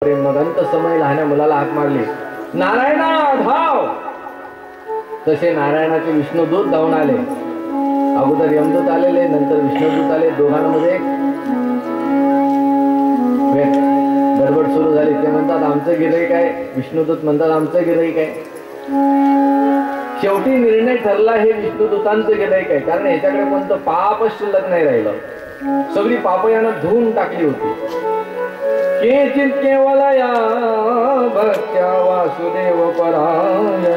मग अंत समय लहान्या मुलाला हाक मारली, नारायणा धाव. तसे नारायणाचे विष्णुदूत धावून आले. अगोदर यमदूत आलेले, नंतर विष्णुदूत आले. दोघांमध्ये गडबड सुरू झाली. ते म्हणतात आमचं गिऱ्हाईक आहे, विष्णुदूत म्हणतात आमचं गिऱ्हाईक आहे. शेवटी निर्णय ठरला हे विष्णुदूतांचं गिऱ्हाईक आहे, कारण याच्याकडे कोणतं पाप शिल्लक नाही राहिलं. सगळी पाप यानं धुवून टाकली होती. केचित केवलया भक्त्या वासुदेव परायणा.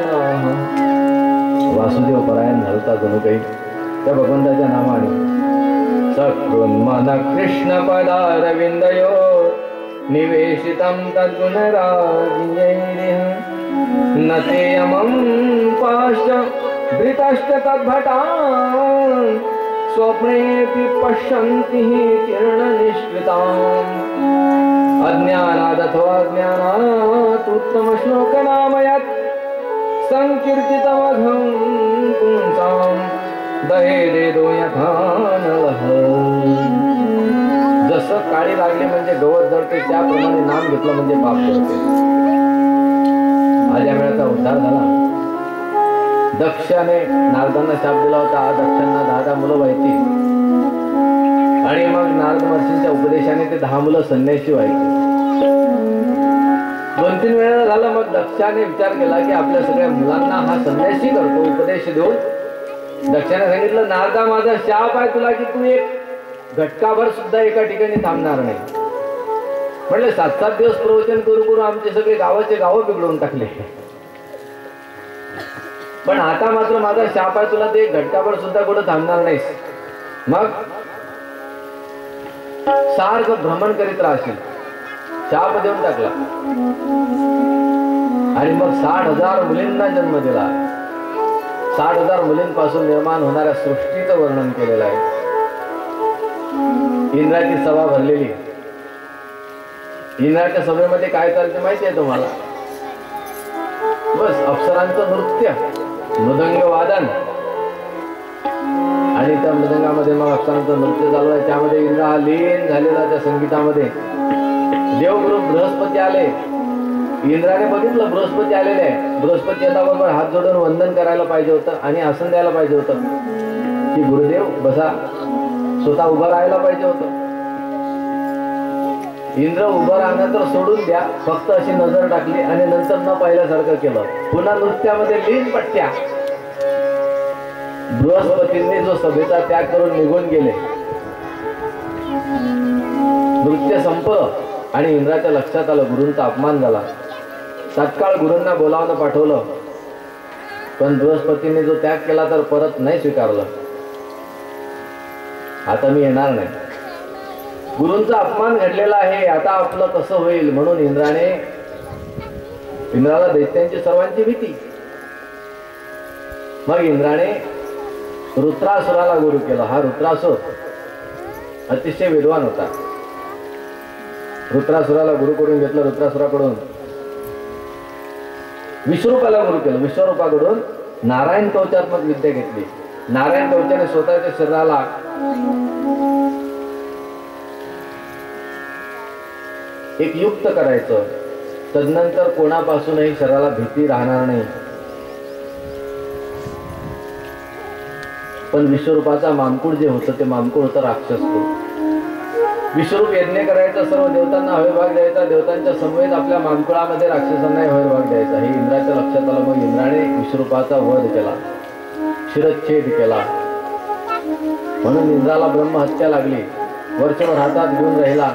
वासुदेव परायण झालता जणू काही त्या भगवंताच्या नामाने. सकृन्मन कृष्ण पदारविंदयो निवेशितं तद्गुणराजियैर्यः न ते यमं पाश्च धृतश्च तद्भटान् स्वप्नेऽपि पश्यन्ति किरणनिष्कृताम्. अज्ञानादथवा ज्ञानात् उत्तमश्लोकनामयत् संकीर्तितमघं पुंसां दहेदेदो यथा नलः. जसं काळी लागली म्हणजे गवत जळते, त्याप्रमाणे नाम घेतलं म्हणजे पाप जळते. आज या वेळेचा उद्धार झाला. दक्षाने नारदांना शाप दिला होता. दक्षांना 10 मुलं व्हायची आणि मग नारद महर्षींच्या उपदेशाने ते 10 मुलं संन्यासी व्हायचे. 2-3 वेळा झालं. मग दक्षाने विचार केला की आपल्या सगळ्या मुलांना हा संन्यासी करतो. उपदेश देऊन दक्षाने सांगितलं, नारदा माझा शाप आहे तुला की तू एक घटकाभर सुद्धा एका ठिकाणी थांबणार नाही. म्हटले 7-7 दिवस प्रवचन करू करू आमचे सगळे गावाचे गाव बिघडवून टाकले. पण आता मात्र माझा शाप आहे, तुला ते घटकाभर सुद्धा कुठं थांबणार नाहीस. मग सारखं भ्रमण करीत राहशील. शाप देऊन टाकला. आणि मग 60,000 मुलींना जन्म दिला. 60,000 मुलींपासून निर्माण होणाऱ्या सृष्टीचं वर्णन केलेलं आहे. इंद्राची सभा भरलेली. इंद्राच्या सभेमध्ये काय चालते माहिती आहे तुम्हाला? बस अप्सरांचं नृत्य, मृदंग वादन, आणि त्या मृदंगामध्ये मग अप्सरांचं नृत्य चालू आहे. त्यामध्ये इंद्र हा लीन झालेला त्या संगीतामध्ये. देवगुरु बृहस्पती आले. इंद्राने बघितलं बृहस्पती आलेले आहे. बृहस्पती येताबरोबर हात जोडून वंदन करायला पाहिजे होतं आणि आसन द्यायला पाहिजे होतं की गुरुदेव बसा. स्वतः उभं राहायला पाहिजे होतं. इंद्र उभं राहणं तर सोडून द्या, फक्त अशी नजर टाकली आणि नंतर न पाहिल्यासारखं केलं. पुन्हा नृत्यामध्ये लीन पट्ट्या. बृहस्पतींनी जो सभेचा त्याग करून निघून गेले. नृत्य संपलं आणि इंद्राच्या लक्षात आलं गुरूंचा अपमान झाला. तत्काळ गुरूंना बोलावून पाठवलं. पण बृहस्पतींनी जो त्याग केला तर परत नाही स्वीकारलं. आता मी येणार नाही. गुरूंचा अपमान घडलेला आहे, आता आपलं कसं होईल म्हणून इंद्राला दैत्यांची सर्वांची भीती. मग इंद्राने रुद्रासुराला गुरु केला. हा रुद्रासुर अतिशय विद्वान होता. रुद्रासुराला गुरु करून घेतलं. रुद्रासुराकडून विश्वरूपाला गुरु केलं. विश्वरूपाकडून नारायण कवचात्मक विद्या घेतली. नारायण कवचाने स्वतःच्या शरीराला एक युक्त करायचं. तदनंतर कोणापासूनही शरीराला भीती राहणार नाही. पण विश्वरूपाचा मामकूळ जे होतं ते मामकूळ होतं राक्षस. विश्वरूप यज्ञ करायचा, सर्व देवतांना हवेभाग द्यायचा. देवतांच्या समवेत आपल्या मामकुळामध्ये राक्षसांनाही हवेभाग द्यायचा. हे इंद्राच्या लक्षात आलं. मग इंद्राने विश्वरूपाचा वध केला, शिरच्छेद केला. म्हणून इंद्राला ब्रह्महत्या लागली. वर्षभर हातात घेऊन राहिला.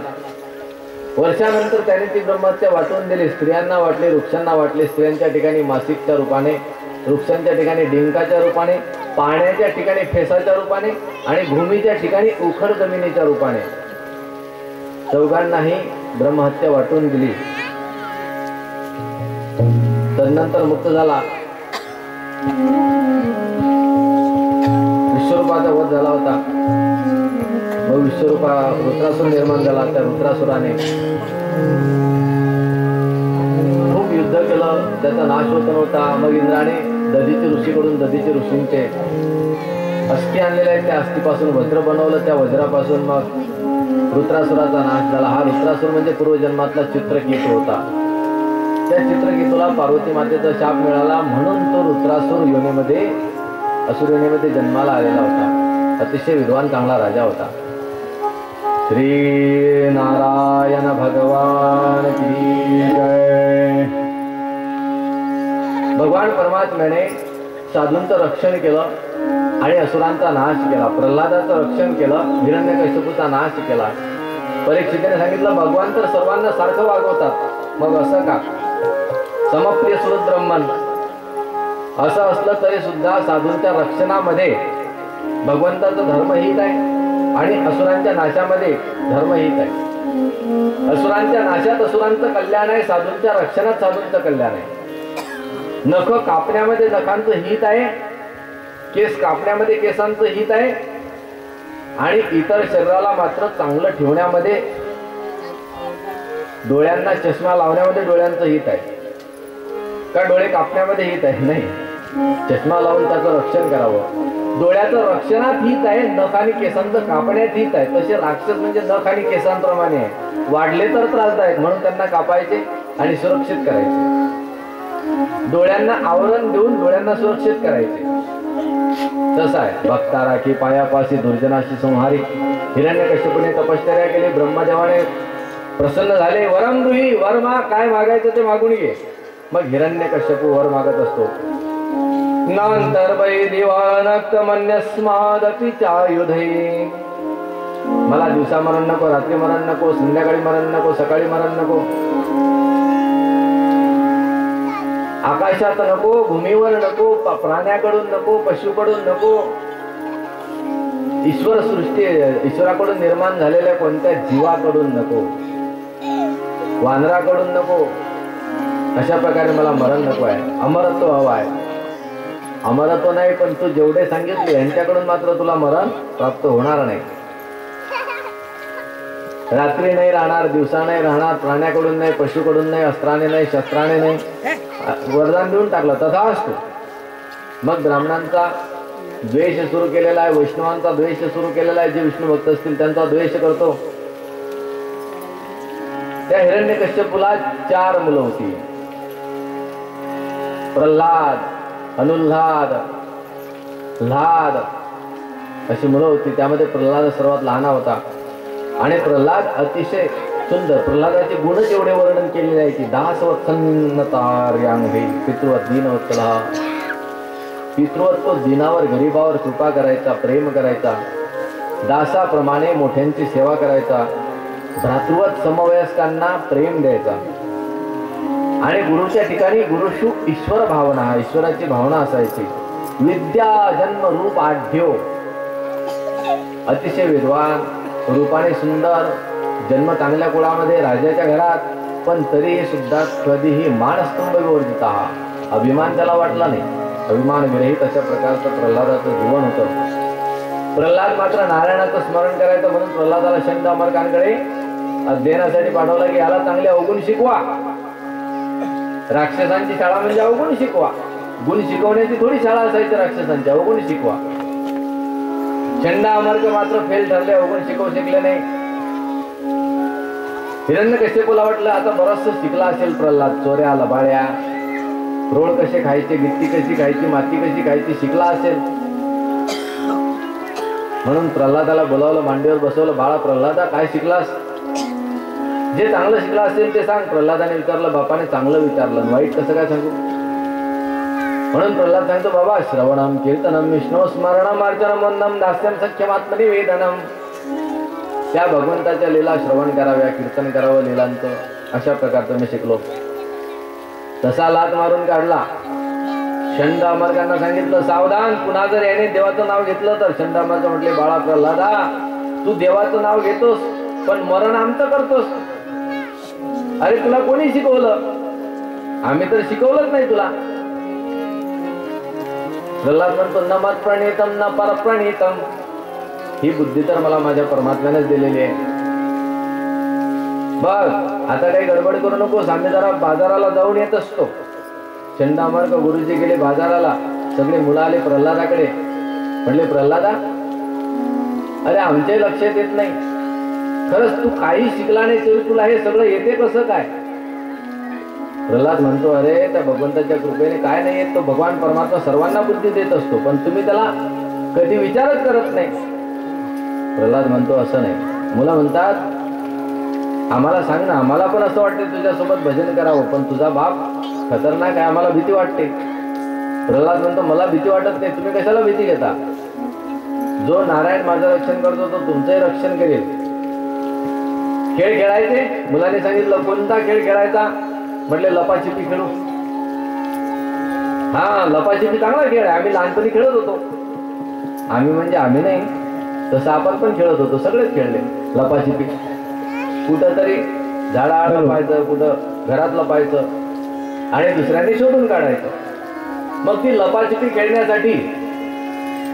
वर्षानंतर त्याने ती ब्रह्महत्या वाटून दिली. स्त्रियांना वाटली, वृक्षांना वाटली. स्त्रियांच्या ठिकाणी मासिकच्या रूपाने, वृक्षांच्या ठिकाणी डिंकाच्या रूपाने, पाण्याच्या ठिकाणी फेसाच्या रूपाने आणि भूमीच्या ठिकाणी उखड जमिनीच्या रूपाने. चौघांनाही ब्रह्महत्या वाटून दिली. तदनंतर मुक्त झाला. विश्वरूपाचा वध झाला होता. मग विश्वरूपा रुद्रासुर निर्माण झाला. त्या रुद्रासुराने खूप युद्ध केलं, त्याचा नाश होत नव्हता. मग इंद्राने दधीचे ऋषीकडून दधीचे ऋषींचे अस्थि आणलेले आहेत. त्या अस्थिपासून वज्र बनवलं. त्या वज्रापासून मग रुद्रासुराचा नाश झाला. हा रुद्रासुर म्हणजे पूर्वजन्मातला चित्रकेतू होता. त्या चित्रकेतूला पार्वती मातेचा शाप मिळाला म्हणून तो रुद्रासुर योनीमध्ये असुर योनीमध्ये जन्माला आलेला होता. अतिशय विद्वान चांगला राजा होता. श्री नारायण भगवान की जय. भगवान परमात्म्याने साधूंचं रक्षण केलं आणि असुरांचा नाश केला. प्रल्हादाचं रक्षण केलं, हिरण्यकश्यपूचा नाश केला. परीक्षितीने सांगितलं भगवान तर सर्वांना सारखं वागवतात, मग असं का? समप्रिय सुहृद ब्रह्मन असं असलं तरी सुद्धा साधूंच्या रक्षणामध्ये भगवंताचं धर्महित आहे आणि असुरांच्या नाशामध्ये धर्महित आहे. असुरांच्या नाशात असुरांचं कल्याण आहे, साधूंच्या रक्षणात साधूंचं कल्याण आहे. नख कापण्यामध्ये नखांचं हित आहे, केस कापण्यामध्ये केसांचं हित आहे आणि इतर शरीराला मात्र चांगलं ठेवण्यामध्ये, डोळ्यांना चष्मा लावण्यामध्ये डोळ्यांचं हित आहे. का डोळे कापण्यामध्ये हित आहे? नाही, चष्मा लावून त्याचं रक्षण करावं. डोळ्याचं रक्षणात हित आहे, नख आणि केसांचं कापण्यात हित आहे. तसे राक्षस म्हणजे नख आणि केसांप्रमाणे आहे, वाढले तर त्रासदायक म्हणून त्यांना कापायचे आणि सुरक्षित करायचे. डोळ्यांना आवरण देऊन डोळ्यांना सुरक्षित करायचे. तसं आहे. भक्ता राखी पायापाशी दुर्जनाशी संहारी. हिरण्यकश्यपूने तपश्चर्या केली, ब्रह्मदेवाने प्रसन्न झाले. वरम गृही, वर माग, काय मागायचं ते मागून घे. मग हिरण्यकश्यपू वर मागत असतो. नंतर वै दिवानक्त मन्यस्मादपि चायुधे. मला दिवसा मरण नको, रात्री मरण नको, संध्याकाळी मरण नको, सकाळी मरण नको, आकाशात नको, भूमीवर नको, प्राण्याकडून नको, पशुकडून नको, ईश्वर सृष्टी ईश्वराकडून निर्माण झालेल्या कोणत्या जीवाकडून नको, वानराकडून नको. अशा प्रकारे मला मरण नको आहे, अमरत्व हवं आहे. अमरत्व नाही, पण तू जेवढे सांगितले यांच्याकडून मात्र तुला मरण प्राप्त होणार नाही. रात्री नाही राहणार, दिवसा नाही राहणार, प्राण्याकडून नाही, पशुकडून नाही, अस्त्राने नाही, शस्त्राने नाही. वरदान देऊन टाकलं, तसा असतो. मग ब्राह्मणांचा द्वेष सुरू केलेला आहे, वैष्णवांचा द्वेष सुरू केलेला आहे. जे विष्णू भक्त असतील त्यांचा द्वेष करतो. त्या हिरण्यकश्यपूला 4 मुलं होती. प्रल्हाद, अनुल्हाद, ल्हाद अशी मुलं होती. त्यामध्ये प्रल्हाद सर्वात लहान होता आणि प्रल्हाद अतिशय सुंदर. प्रल्हादाचे गुणच एवढे वर्णन केलेले आहे की दासवत्सन्नतार्यांगे पितृवत दीनवत्सला. पितृवत तो दिनावर गरीबावर कृपा करायचा, प्रेम करायचा, दासाप्रमाणे मोठ्यांची सेवा करायचा, भ्रातृवत समवयस्कांना प्रेम द्यायचा आणि गुरुच्या ठिकाणी गुरुशु ईश्वर भावना, ईश्वराची भावना असायची. विद्या जन्म रूप आढ्यो, अतिशय विद्वान, रूपाने सुंदर, जन्म चांगल्या कुळामध्ये, राजाच्या घरात, पण तरीही सुद्धा कधीही मानस्तंभ विवर्जित. अभिमान त्याला वाटला नाही, अभिमान विरहित अशा प्रकारचं प्रल्हादाचं जीवन होतं. प्रल्हाद मात्र नारायणाचं स्मरण करायचं म्हणून प्रल्हादाला शंड अमरकांकडे अध्ययनासाठी पाठवला की याला चांगले अवगुण शिकवा. राक्षसांची शाळा म्हणजे अवगुण शिकवा. गुण शिकवण्याची थोडी शाळा असायची राक्षसांची, अवगुण शिकवा. चंड अमर्क मात्र फेल ठरले, अवगुण शिकवू शकले नाही. हिरण्यकश्यपूला वाटलं आता बरंचसं शिकला असेल प्रल्हाद, चोऱ्या लबाड्या, रोड कसे खायचे, गिट्टी कशी खायची, माती कशी खायची शिकला असेल. म्हणून प्रल्हादाला बोलावलं, मांडीवर बसवलं. बाळा प्रल्हादा, काय शिकलास? जे चांगलं शिकला असेल ते सांग. प्रल्हादाने विचारलं. बापाने चांगलं विचारलं, वाईट कसं काय सांगू? म्हणून प्रल्हाद सांगतो, बाबा श्रवणम कीर्तनम विष्णू स्मरणम अर्चनम वंदनम दास्यम सख्यमात्मनि वेदनम. त्या भगवंताच्या लीला श्रवण कराव्या, कीर्तन करावं लीलांचं, अशा प्रकारचं मी शिकलो. तसा लात मारून काढला. शंड अमरकांना सांगितलं, सावधान, पुन्हा जर याने देवाचं नाव घेतलं तर. शंड अमरक म्हटले, बाळा प्रल्हादा, तू देवाचं नाव घेतोस पण मरण आमचं करतोस. अरे तुला कोणी शिकवलं? आम्ही तर शिकवलंच नाही तुला. प्रल्हाद म्हणतो, न मत प्रणीतम न परप्रणीतम. ही बुद्धी तर मला माझ्या परमात्म्यानेच दिलेली आहे. बघ आता काही गडबड करू नकोस, आम्ही जरा बाजाराला जाऊन येत असतो. चंड अमर्क गुरुजी गेले बाजाराला. सगळे मुलं आले प्रल्हादाकडे. म्हटले, प्रल्हादा, अरे आमच्याही लक्षात येत नाही खरंच तू काही शिकला नाही तरी तुला हे सगळं येते कसं काय? प्रल्हाद म्हणतो, अरे त्या भगवंताच्या कृपेने काय नाही येत, तो भगवान परमात्मा सर्वांना बुद्धी देत असतो, पण तुम्ही त्याला कधी विचारच करत नाही. प्रल्हाद म्हणतो, असं नाही. मुलं म्हणतात, आम्हाला सांग ना, आम्हाला पण असं वाटते तुझ्यासोबत भजन करावं, पण तुझा बाप खतरनाक आहे, आम्हाला भीती वाटते. प्रल्हाद म्हणतो, मला भीती वाटत नाही, तुम्ही कशाला भीती घेता? जो नारायण माझं रक्षण करतो तो तुमचंही रक्षण करेल. खेळ खेळायचे? मुलांनी सांगितलं, कोणता खेळ खेळायचा? म्हटले लपाछिपी खेळू. हा, लपाछिपी चांगला खेळ आहे, आम्ही लहानपणी खेळत होतो. आम्ही म्हणजे आम्ही नाही, तसं आपण पण खेळत होतो, सगळेच खेळले लपाछिपी. कुठं तरी झाडाआड लपायचं, कुठं घरात लपायचं आणि दुसऱ्यांनी शोधून काढायचं. मग ती लपाछिपी खेळण्यासाठी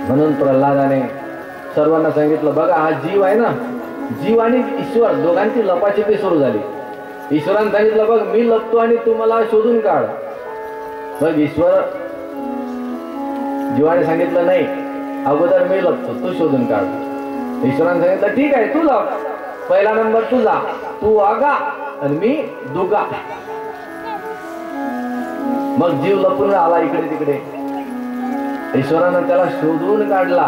म्हणून प्रल्हादाने सर्वांना सांगितलं, बघा हा जीव आहे ना, जीव आणि ईश्वर दोघांची लपाछिपी सुरू झाली. ईश्वराने सांगितलं, बघ मी लपतो आणि तू मला शोधून काढ. मग ईश्वर जीवाने सांगितलं, नाही, अगोदर मी लपतो, तू शोधून काढ. ईश्वराने सांगितलं, ठीक आहे, तू लप, पहिला नंबर तुझा, तू आगा आणि मी दुगा. मग जीव लपून आला इकडे तिकडे. ईश्वरानं त्याला शोधून काढला.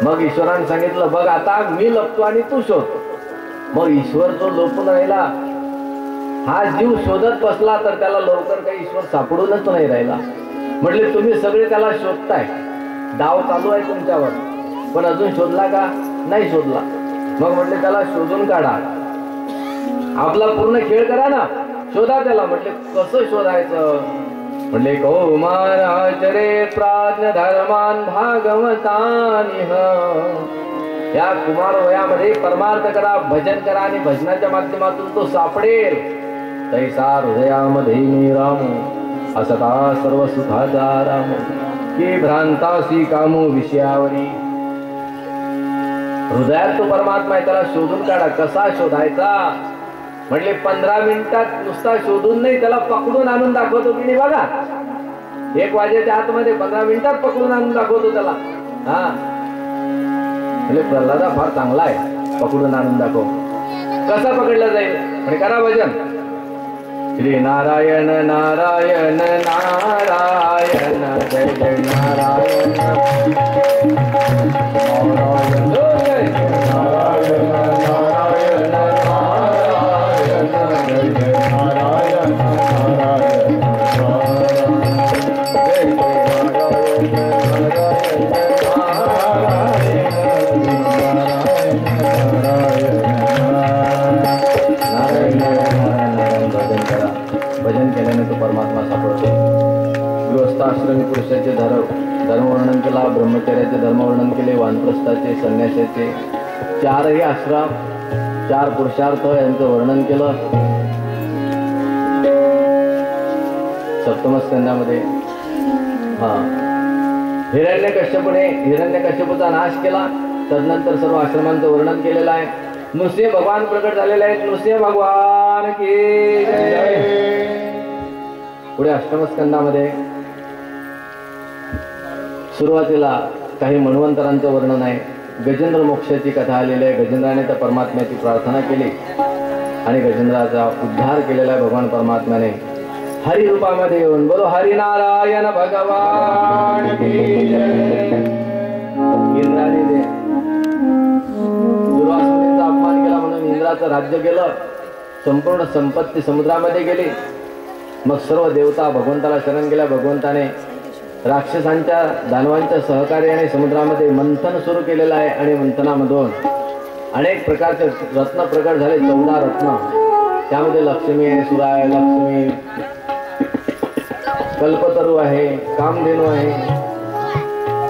मग ईश्वराने सांगितलं, बघ आता मी लपतो आणि तू शोध. मग ईश्वर जो लपून राहिला, हा जीव शोधत बसला तर त्याला लवकर काही ईश्वर सापडूनच नाही राहिला. म्हटले, तुम्ही सगळे त्याला शोधताय, डाव चालू आहे तुमच्यावर, पण अजून शोधला का? नाही शोधला. मग म्हटले, त्याला शोधून काढा, आपला पूर्ण खेळ करा ना, शोधा त्याला. म्हटले, कसं शोधायचं? म्हटले, कौमाराचरे प्राज्ञ धर्मान भागवतानिह. या कुमार वयामध्ये परमार्थ करा, भजन करा आणि भजनाच्या माध्यमातून तो सापडेल. तैसा हृदयामध्ये मी राम, असता सर्व सुखाचा राम, की भ्रांतासी कामो विषयावरी. हृदयात तो परमात्मा आहे, त्याला शोधून काढा. कसा शोधायचा? म्हटले, 15 मिनिटात नुसता शोधून नाही, त्याला पकडून आणून दाखवतो की नाही बघा. 1 वाजेच्या आतमध्ये 15 मिनिटात पकडून आणून दाखवतो त्याला. हा, म्हणजे प्रल्हादा फार चांगला आहे, पकडून आणून दाखव. कसा पकडला जाईल? म्हणजे करा भजन. श्री नारायण नारायण नारायण, जय जय नारायण नारायण नारायण नारायण नारायण, जय जय नारायण नारायण नारायण, जय जय नारायण नारायण नारायण नारायण. भजन करा. भजन केल्याने तो परमात्मा सापडतो. गृहस्थाश्रमी पुरुषाचे धर्मवर्णन केला, ब्रह्मचर्याचे धर्मवर्णन केले, वानप्रस्थाचे, संन्यासाचे 4ही आश्रम, 4 पुरुषार्थ यांचं वर्णन केलं. सप्तम स्कंदामध्ये हिरण्यकश्यपूचा नाश केला. तदनंतर सर्व आश्रमांचं वर्णन केलेलं आहे. नुसते भगवान प्रकट झालेले आहेत. नुसते भगवान की जय. पुढे अष्टम स्कंदामध्ये सुरुवातीला काही मन्वंतरांचं वर्णन आहे. गजेंद्र मोक्षाची कथा आलेली आहे. गजेंद्राने त्या परमात्म्याची प्रार्थना केली आणि गजेंद्राचा उद्धार केलेला आहे भगवान परमात्म्याने हरी रूपामध्ये येऊन. बोलो हरिनारायण भगवान की जय. इंद्राने दुर्वासुदेवाचा अपमान केला म्हणून इंद्राचं राज्य गेलं. संपूर्ण संपत्ती समुद्रामध्ये गेली. मग सर्व देवता भगवंताला शरण गेल्या. भगवंताने राक्षसांच्या दानवांच्या सहकार्याने समुद्रामध्ये मंथन सुरू केलेलं आहे आणि मंथनामधून अनेक प्रकारचे रत्न प्रकट झाले. 14 रत्न. त्यामध्ये लक्ष्मी आहे, सुरा आहे, लक्ष्मी, कल्पतरू आहे, कामधेनू आहे.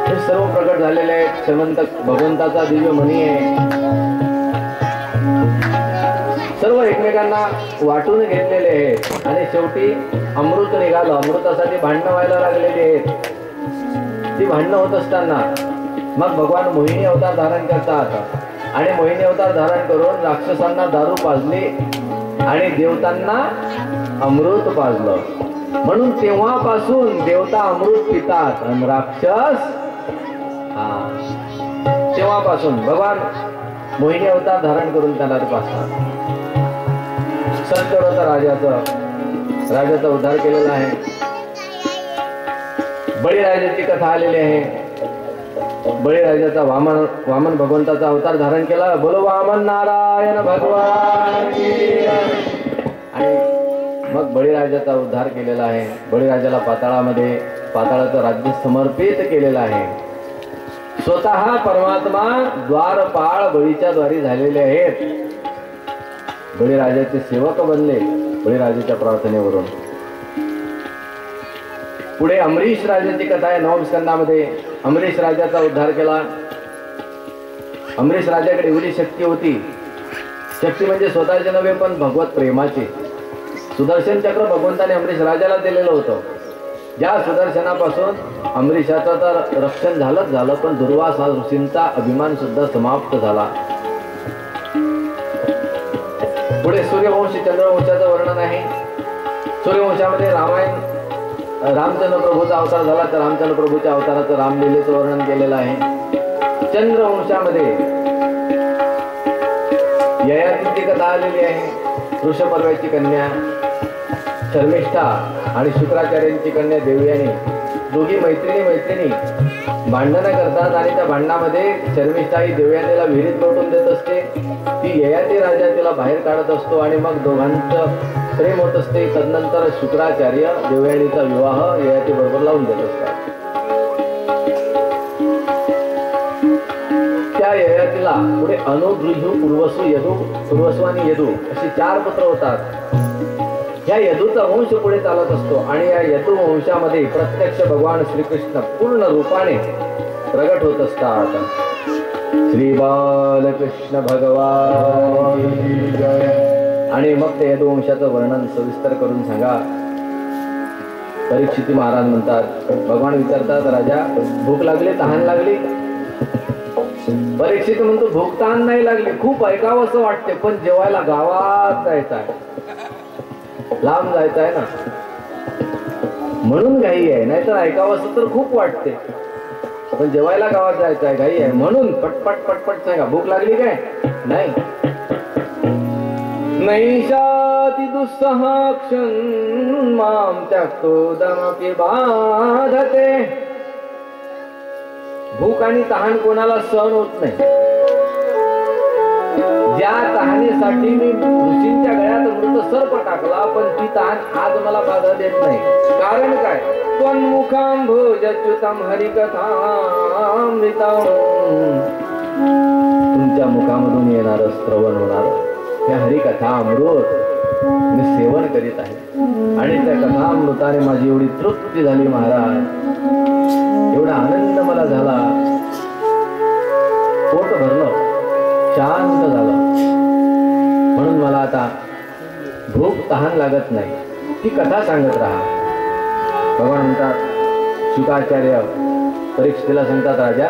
हे सर्व प्रकट झालेले आहेत. श्रीमंत भगवंताचा दिव्य मणी आहे. सर्व एकमेकांना वाटून घेतलेले आहेत आणि शेवटी अमृत निघालं. अमृतासाठी भांडणं व्हायला लागलेली आहेत. ती भांडणं होत असताना मग भगवान मोहिनी अवतार धारण करतात आणि मोहिनी अवतार धारण करून राक्षसांना दारू पाजली आणि देवतांना अमृत पाजलं. म्हणून तेव्हापासून देवता अमृत पितात आणि राक्षस तेव्हापासून भगवान मोहिनी अवतार धारण करून त्यांना पासतात. सत्यव्रत राजाचा उद्धार केलेला आहे. बळीराजाची कथा आलेली आहे. बळीराजाचा वामन भगवंताचा अवतार धारण केला. बोलो वामन नारायण भगवान. आणि मग बळीराजाचा उद्धार केलेला आहे. बळीराजाला पाताळाचं राज्य समर्पित केलेलं आहे. स्वतः परमात्मा द्वारपाळ बळीच्या द्वारी झालेले आहेत. बळीराजाचे सेवक बनले बळीराजाच्या प्रार्थनेवरून. पुढे अमरीश राजाची कथा आहे. नवम स्कंदामध्ये अमरीश राजाचा उद्धार केला. अमरीश राजाकडे एवढी शक्ती होती. शक्ती म्हणजे स्वतःचे नव्हे पण भगवत प्रेमाची. सुदर्शन चक्र भगवंताने अमरीश राजाला दिलेलं होतं. ज्या सुदर्शनापासून अमरीशाचं तर रक्षण झालं पण दुर्वासा ऋषींचा अभिमान सुद्धा समाप्त झाला. पुढे सूर्यवंश चंद्रवंशाचं वर्णन आहे. सूर्यवंशामध्ये रामचंद्र प्रभूचा अवतार झाला तर रामचंद्र प्रभूच्या अवताराचं रामलीलेचं वर्णन केलेलं आहे. चंद्रवंशामध्ये ययातीची कथा आलेली आहे. वृषपर्व्याची कन्या शर्मिष्ठा आणि शुक्राचार्यांची कन्या देवयानी दोघी मैत्रिणी भांडणं करतात आणि त्या भांडणामध्ये शर्मिष्ठा ही देवयानीला विहिरीत लोटून देत असते. ती ययाती राजा तिला बाहेर काढत असतो आणि मग दोघांचं प्रेम होत असते. तदनंतर शुक्राचार्य देवयानीचा विवाह ययाती बरोबर लावून देत असतात. त्या ययातीला पुढे अनु, गृह्यू, पूर्वसू आणि यदू अशी 4 पुत्र होतात. या यदूचा वंश पुढे चालत असतो आणि या यदू वंशामध्ये प्रत्यक्ष भगवान श्रीकृष्ण पूर्ण रूपाने प्रगट होत असतात. श्री बालकृष्ण भगवान. आणि मग ते यदू वंशाचं वर्णन सविस्तर करून सांगा. परीक्षित महाराज म्हणतात, भगवान विचारतात, राजा भूक लागली, तहान लागली? परीक्षित म्हणतो, भूक तहान नाही लागली, खूप ऐकावं असं वाटते पण जेवायला गावात जायचं आहे, लांब जायचं आहे ना म्हणून घाई आहे. नाहीतर ऐकावं असं तर खूप वाटते पण जेवायला गावात जायचं आहे, घाई आहे म्हणून पटपट सांगा. भूक लागली काय? नाही. नैषाति दुस्सहा क्षण माम त्यक्तो दमपि बाधते. भूक आणि तहान कोणाला सहन होत नाही. ज्या तहानेसाठी मी ऋषींच्या गळ्यात मृत सर्प टाकला पण ती तहान आज मला बाधा देत नाही. कारण काय? त्वन्मुखां भोजच्युतम हरिकथामृतम. तुमच्या मुखामधून येणार श्रवण होणार त्या हरिकथा अमृत मी सेवन करीत आहे आणि त्या कथामृताने माझी एवढी तृप्ती झाली महाराज, एवढा आनंद मला झाला, पोट भरलं, शांत झालं म्हणून मला आता भूक तहान लागत नाही. ती कथा सांगत राहा. भगवान म्हणतात, शुकाचार्य परीक्षितीला सांगतात, राजा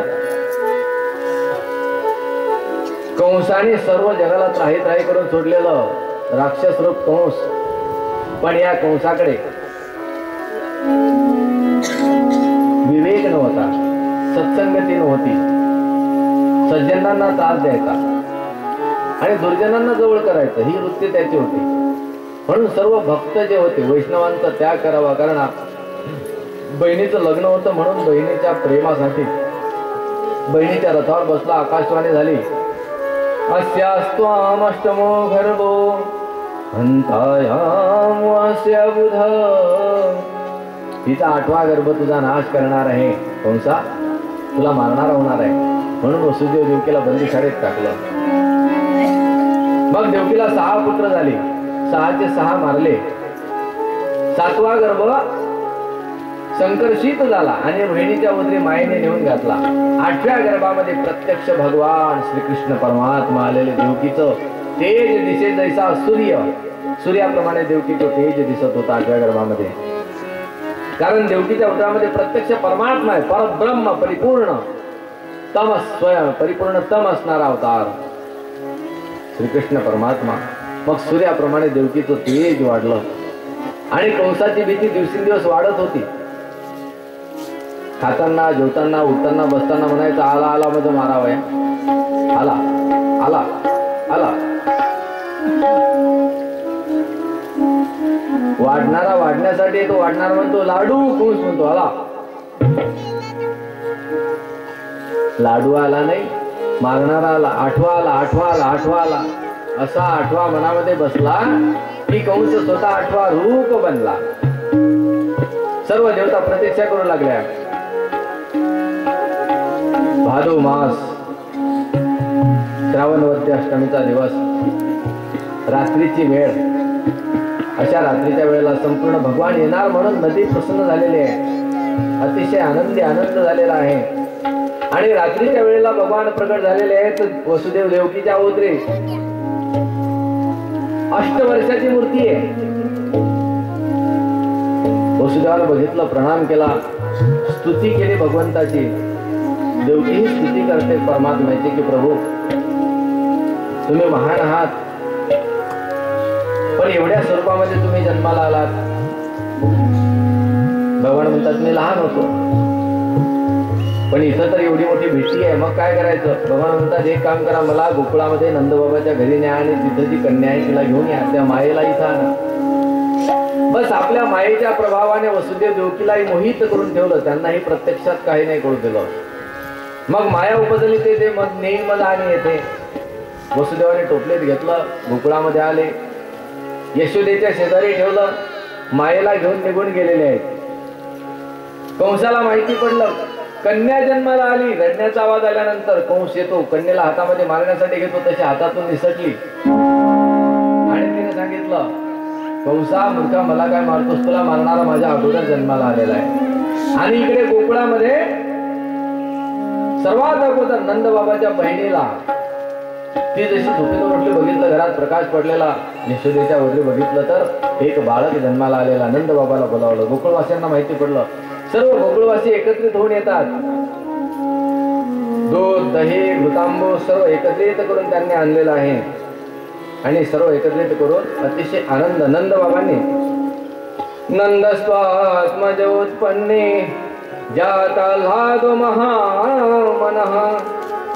कंसाने सर्व जगाला त्राही करून सोडलेलं राक्षस रूप कंस, पण या कंसाकडे विवेक नव्हता, सत्संगती नव्हती, सज्जनांना त्रास द्यायचा आणि दुर्जनांना जवळ करायचं ही वृत्ती त्याची होती. म्हणून सर्व भक्त जे होते वैष्णवांचा त्याग करावा. कारण बहिणीचं लग्न होतं म्हणून बहिणीच्या प्रेमासाठी बहिणीच्या रथावर बसला, आकाशवाणी झाली, अस्यास्त्वामष्टमो गर्भो हंतायाम अस्य बुध. तिचा 8वा गर्भ तुझा नाश करणार आहे कंसा, तुला मारणार होणार आहे. म्हणून वसुदेव देवकीला बंदीशाळेत टाकलं. मग देवकीला 6 पुत्र झाले, 6चे 6 मारले. 7वा गर्भ संकर्षित झाला आणि बहिणीच्या उदरी मायेने नेऊन घातला. 8व्या गर्भामध्ये प्रत्यक्ष भगवान श्रीकृष्ण परमात्मा आलेले. देवकीचं तेज दिसे जैसा सूर्याप्रमाणे देवकीचं तेज दिसत होता 8व्या गर्भामध्ये. कारण देवकीच्या उदरामध्ये प्रत्यक्ष परमात्मा आहे, परब्रह्म, परिपूर्ण तम, स्वयं परिपूर्ण तम असणारा अवतार श्रीकृष्ण परमात्मा. मग सूर्याप्रमाणे देवकीचं तेज वाढलं आणि कंसाची भीती दिवसेंदिवस वाढत होती. खाताना, जेवताना, उठताना, बसताना म्हणायचं, आला आला मध्ये मारावया. आला आला आला. वाढणारा वाढण्यासाठी तो वाढणार म्हणतो लाडू, कंस म्हणतो आला. लाडू आला नाही, मागणारा आला. आठवा आला, आठवा आला, आठवा आला. असा आठवा मनामध्ये बसला की कंस स्वतः आठवा रूप बनला. सर्व देवता प्रतीक्षा करू लागल्या. भादो मास, श्रावणवती अष्टमीचा दिवस, रात्रीची वेळ. अशा रात्रीच्या वेळेला संपूर्ण भगवान येणार म्हणून नदी प्रसन्न झालेली आहे. अतिशय आनंदी आनंद झालेला आहे. आणि रात्रीच्या वेळेला भगवान प्रकट झालेले आहेत. वसुदेव देवकीच्या अवतरी 8 वर्षाची मूर्ती आहे. वसुदेवाला बघितलं, प्रणाम केला, स्तुती केली भगवंताची. देवकी ही स्तुती करते परमात्म्याची की प्रभू तुम्ही महान आहात, पण एवढ्या स्वरूपामध्ये तुम्ही जन्माला आलात. भगवान म्हणतात मी लहान होतो, पण इथं तर एवढी मोठी भीती आहे, मग काय करायचं. भगवान म्हणतात एक काम करा, मला गोकुळामध्ये नंदबाबाच्या घरी न्या आणि तिथं जी कन्या आहे तिला घेऊन या, त्या मायेला इथं आणा. बस आपल्या मायेच्या प्रभावाने वसुदेव देवकीलाही मोहित करून ठेवलं. त्यांनाही प्रत्यक्षात काही नाही करू दिलं. मग माया उपजली ते मग नेईन मग आणि येते. वसुदेवाने टोपलेत घेतलं, गोकुळामध्ये आले, यशोदेच्या शेजारी ठेवलं. मायेला घेऊन निघून गेलेले आहेत. कंसाला माहिती पडलं, कन्या जन्माला आली. रडण्याचा आवाज आल्यानंतर कंस येतो, कन्येला हातामध्ये मारण्यासाठी घेतो, तशी हातातून निसटली. आणि तिने सांगितलं, कंसा मूर्खा मला काय मारतोस, तुला मारणारा माझ्या अगोदर जन्माला आलेला आहे. आणि इकडे गोकुळामध्ये सर्वात अगोदर नंदबाबाच्या बहिणीला, ती जशी झोपेतून उठली, बघितलं घरात प्रकाश पडलेला, यशोदेच्या वगैरे बघितलं तर एक बाळक जन्माला आलेला. नंदबाबाला बोलावलं. गोकुळवासियांना माहिती पडलं. सर्व गोकुळवासी एकत्रित होऊन येतात. दूध, दही, घृतांबू सर्व एकत्रित करून त्यांनी आणलेलं आहे. आणि सर्व एकत्रित करून अतिशय आनंद नंदबाबांनी नंदस्वात्मज उत्पन्ने जाताल्हादो महामनः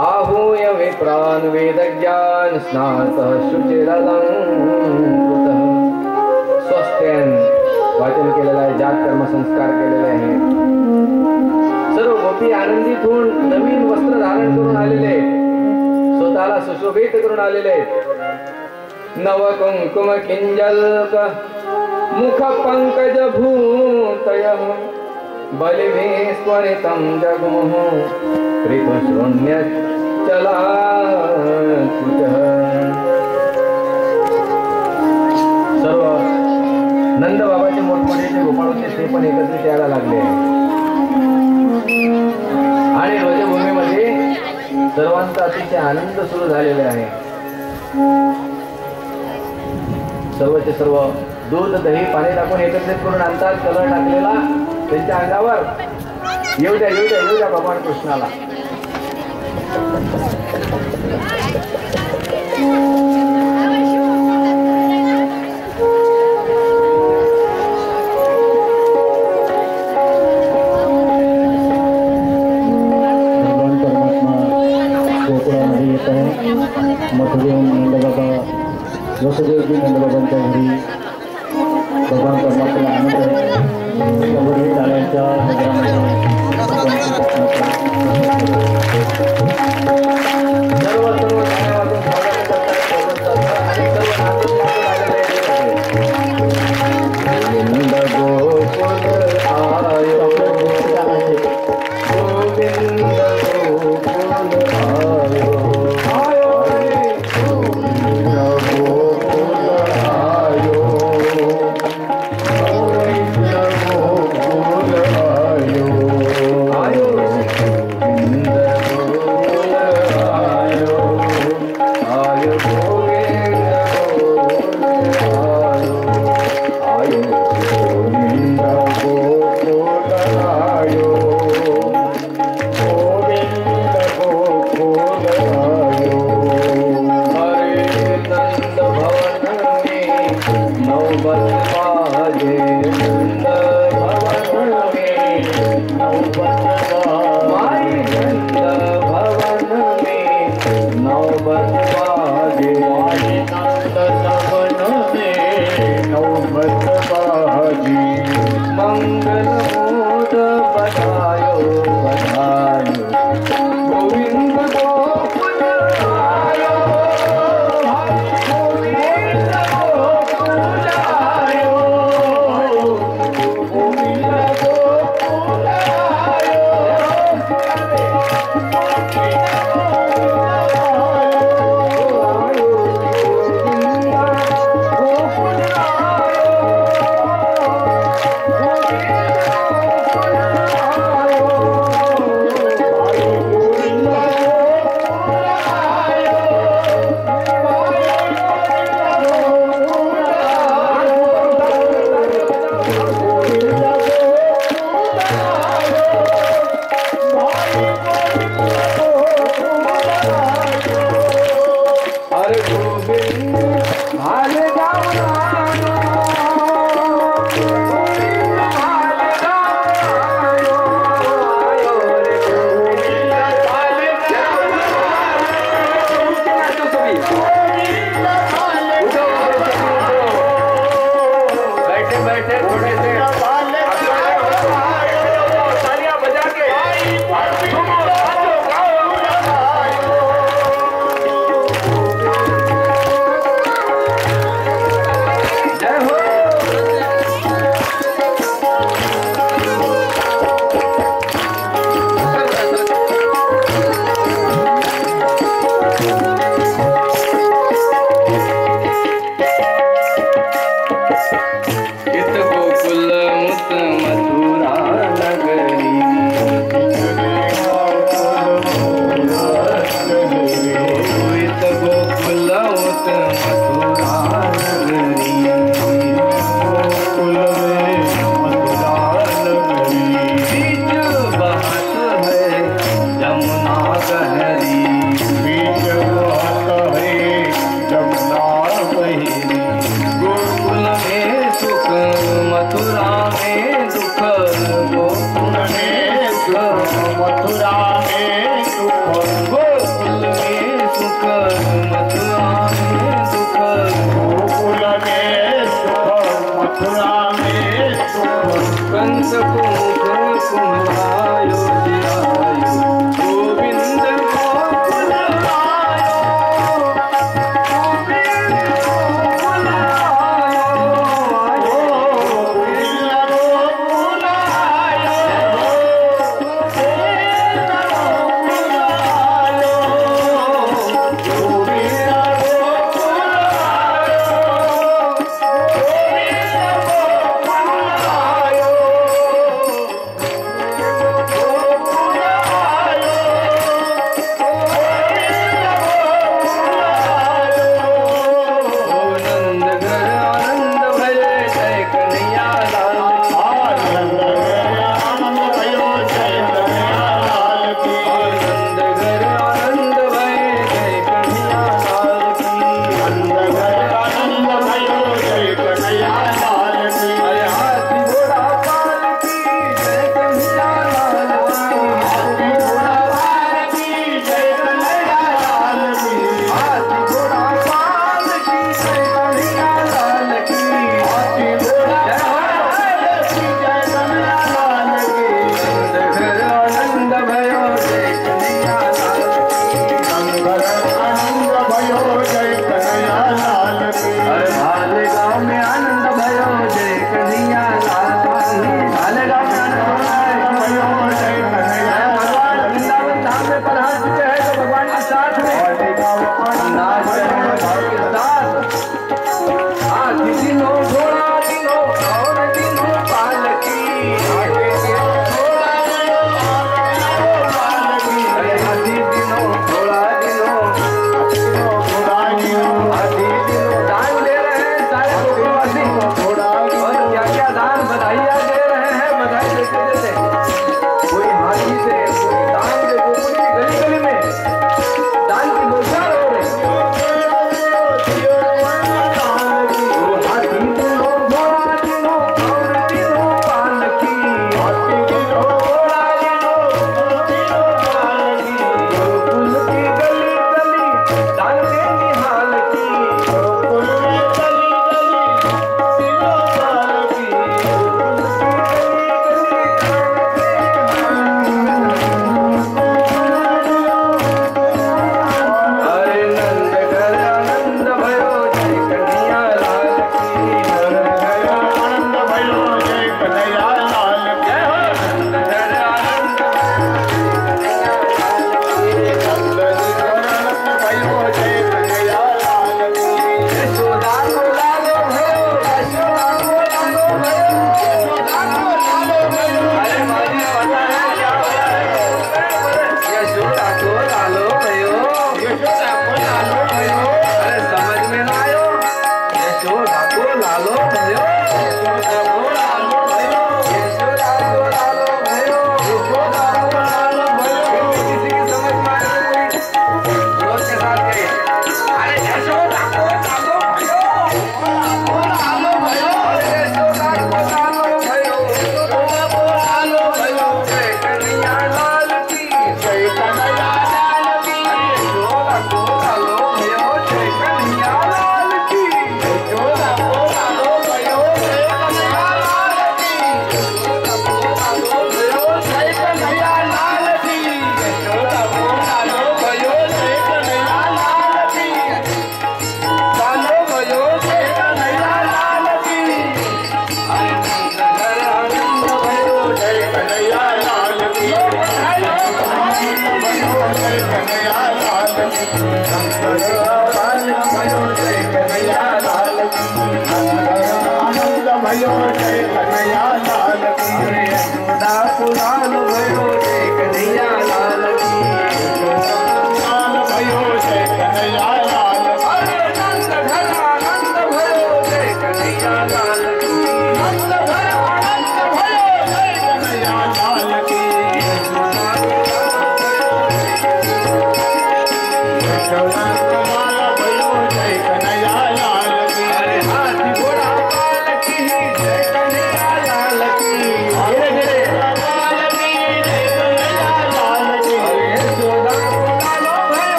आहूय विप्रान् वेदज्ञान स्नातः शुचिरलंकृतः. स्वस्त्यन वाचन केलेलं आहे, जात कर्म संस्कार केलेले आहे. सर्व गोपी आनंदित होऊन नवीन वस्त्र धारण करून आलेले, स्वतःला सुशोभित करून आलेले. नव कुंकुम किंजल्क मुख पंकज भूतयः बलिभिः स्वरितं जगमुः ऋतुशून्य चला सर्व नंदबाबाचे मोठमोठे जे गोपाळ होते ते पण एकत्रित यायला लागले. आणि ध्वजभूमीमध्ये सर्वांचा अतिशय आनंद सुरू झालेला आहे. सर्वचे सर्व दूध, दही, पाणी टाकून एकत्रित करून आणतात. कलर टाकलेला त्यांच्या अंगावर. येऊ द्या येऊ द्या येऊ द्या भगवान कृष्णाला. भगवान परमात्मा गोकुळामध्ये येत आहे. मथुरेहून नंदबाबा, वसुदेवजी नंदबाबांच्या घरी भगवान परमात्मा आनंद आहे. त्यावरील टाळ्यांच्या नगरामध्ये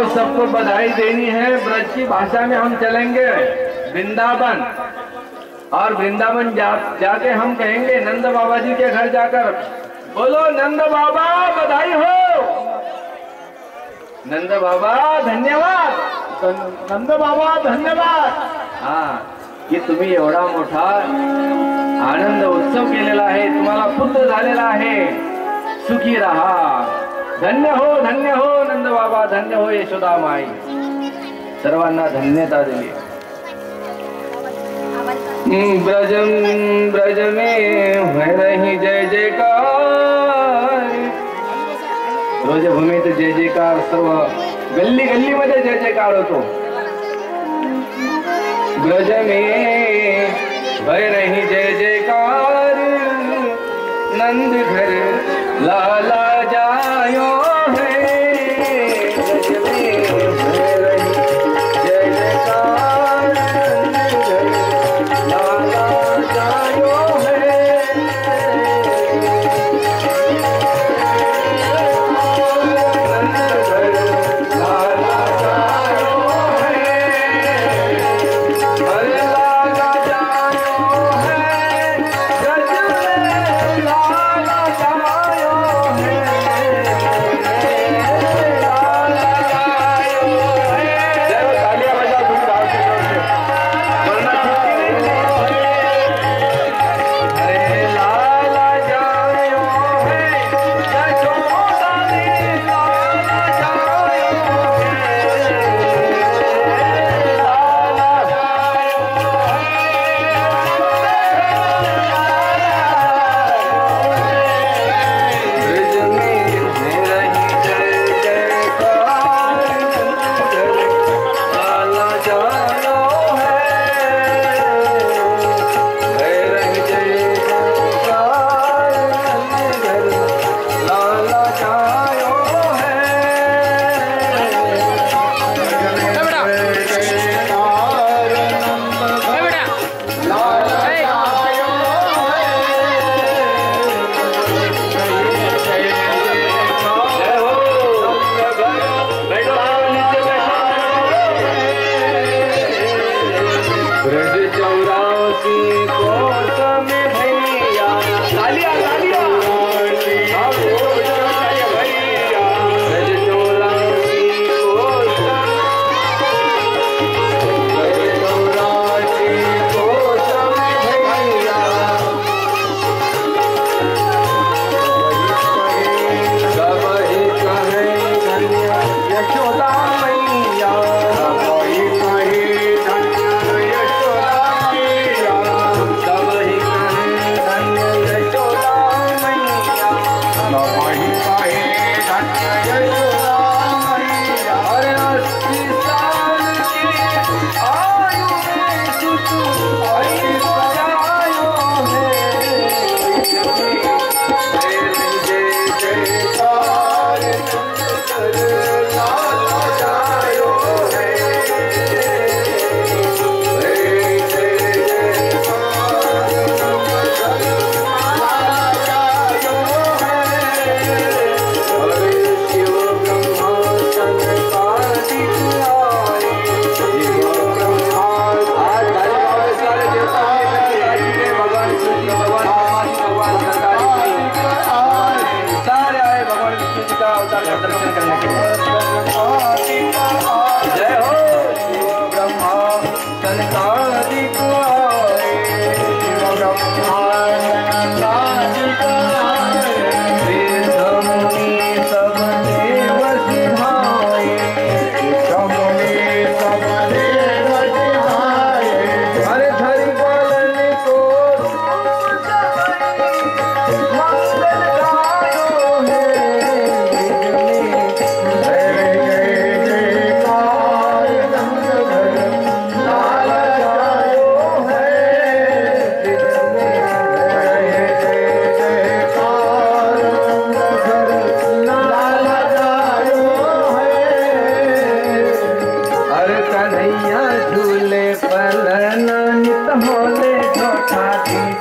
सबको बधाई देनी है। ब्रज की भाषा में हम चलेंगे वृंदावन, और वृंदावन जाके हम कहेंगे नंद बाबा जी के घर जाकर, बोलो नंद बाबा बधाई हो, नंद बाबा धन्यवाद, नंद बाबा धन्यवाद। हाँ, की तुम्ही एवढा मोठा आनंद उत्सव केलेला आहे, तुम्हाला पुत्र झालेला आहे, सुखी रहा, धन्य हो नंद बाबा, धन्य हो यशोदा माई, सर्वांना धन्यता दिली। ब्रज में हो रही जय जयकार, ब्रजभूमीत जय जयकार, सर्व गल्ली गल्ली मध्ये जय जयकार होतो। ब्रज में हो रही जय जयकार, नंद घर लाला जायो है, ब्रज में हो रही जय जयकार, नंद घर लाला जायो है, नंद घर लाला जायो है, हरे लाला जायो है, ब्रज में लाला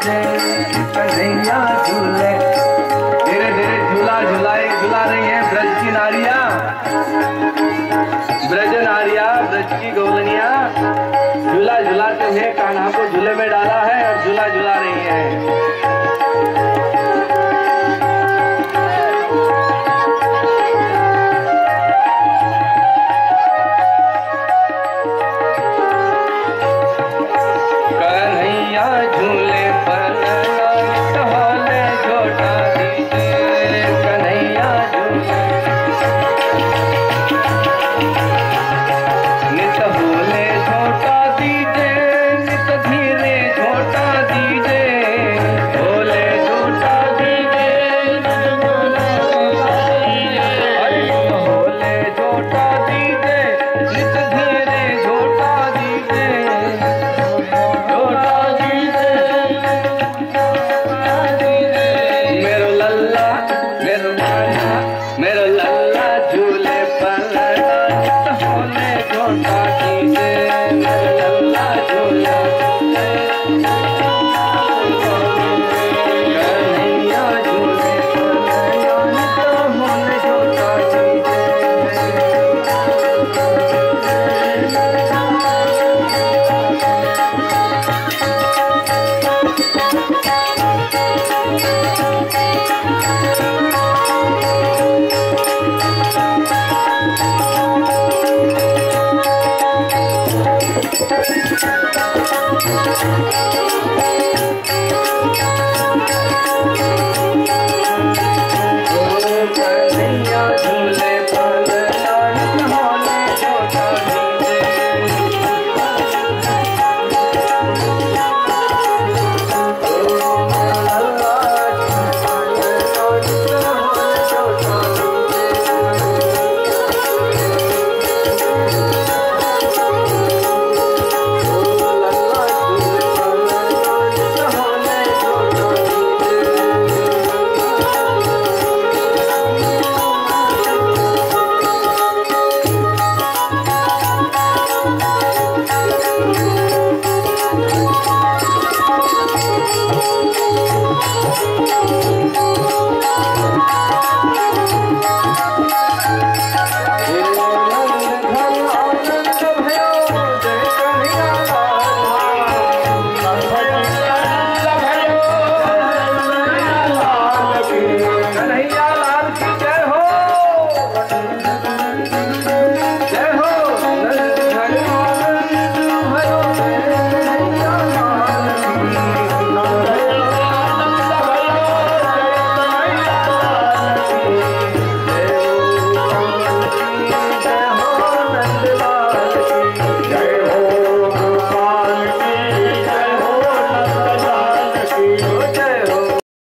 दीजिए कन्हैया झूले। धीरे धीरे झूला झूला रही है ब्रज की नारियां, ब्रज नारियां, ब्रज की गौलनिया झूला झूलाते हुए कान्हा को झूले में डाला है और झूला झूला रही है।